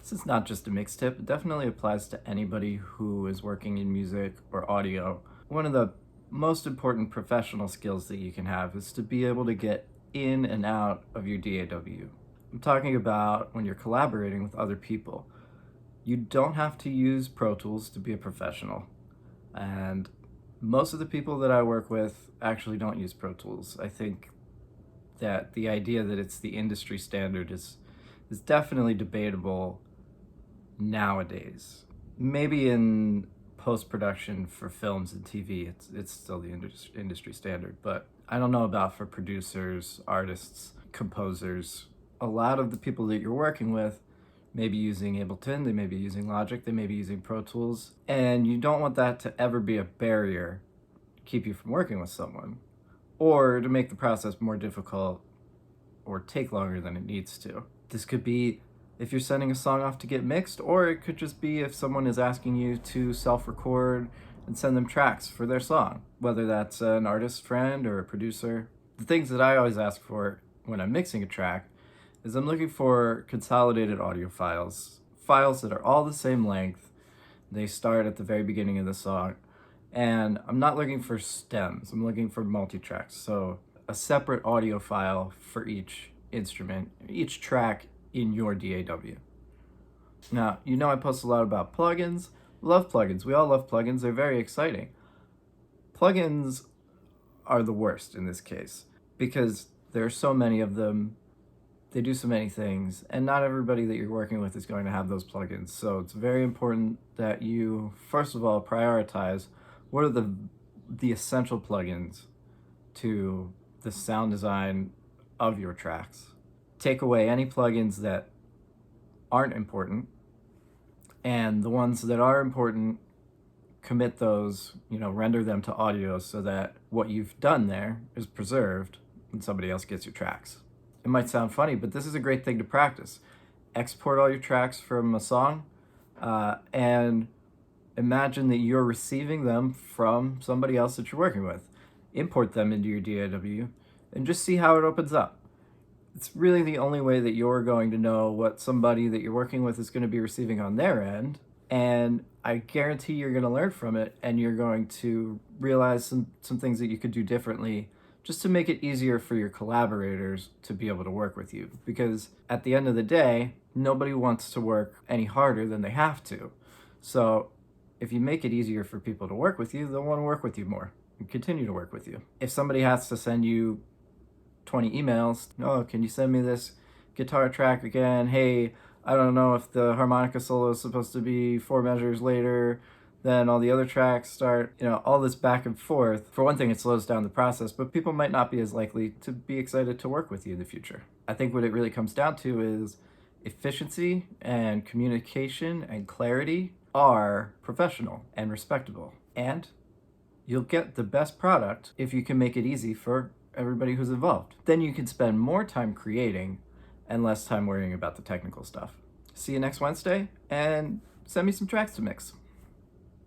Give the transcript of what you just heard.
This is not just a mix tip, it definitely applies to anybody who is working in music or audio. One of the most important professional skills that you can have is to be able to get in and out of your DAW. I'm talking about when you're collaborating with other people. You don't have to use Pro Tools to be a professional. And most of the people that I work with actually don't use Pro Tools. I think that the idea that it's the industry standard is definitely debatable nowadays. Maybe in post-production for films and TV, it's still the industry standard, but I don't know about for producers, artists, composers. A lot of the people that you're working with may be using Ableton, they may be using Logic, they may be using Pro Tools, and you don't want that to ever be a barrier to keep you from working with someone, or to make the process more difficult or take longer than it needs to. This could be if you're sending a song off to get mixed, or it could just be if someone is asking you to self-record and send them tracks for their song, whether that's an artist friend or a producer. The things that I always ask for when I'm mixing a track is I'm looking for consolidated audio files that are all the same length. They start at the very beginning of the song, and I'm not looking for stems, I'm looking for multi-tracks. So a separate audio file for each instrument, each track in your DAW. Now, you know I post a lot about plugins. Love plugins. We all love plugins. They're very exciting. Plugins are the worst in this case because there are so many of them. They do so many things, and not everybody that you're working with is going to have those plugins. So it's very important that you, first of all, prioritize what are the essential plugins to the sound design of your tracks. Take away any plugins that aren't important, and the ones that are important, commit those, render them to audio so that what you've done there is preserved when somebody else gets your tracks. It might sound funny, but this is a great thing to practice. Export all your tracks from a song, and imagine that you're receiving them from somebody else that you're working with. Import them into your DAW and just see how it opens up. It's really the only way that you're going to know what somebody that you're working with is going to be receiving on their end, and I guarantee you're going to learn from it, and you're going to realize some things that you could do differently just to make it easier for your collaborators to be able to work with you. Because at the end of the day, nobody wants to work any harder than they have to. So if you make it easier for people to work with you, they'll want to work with you more and continue to work with you. If somebody has to send you 20 emails, oh, can you send me this guitar track again? Hey, I don't know if the harmonica solo is supposed to be 4 measures later than all the other tracks start, all this back and forth. For one thing, it slows down the process, but people might not be as likely to be excited to work with you in the future. I think what it really comes down to is efficiency and communication and clarity are professional and respectable. And you'll get the best product if you can make it easy for everybody who's involved. Then you can spend more time creating and less time worrying about the technical stuff. See you next Wednesday, and send me some tracks to mix.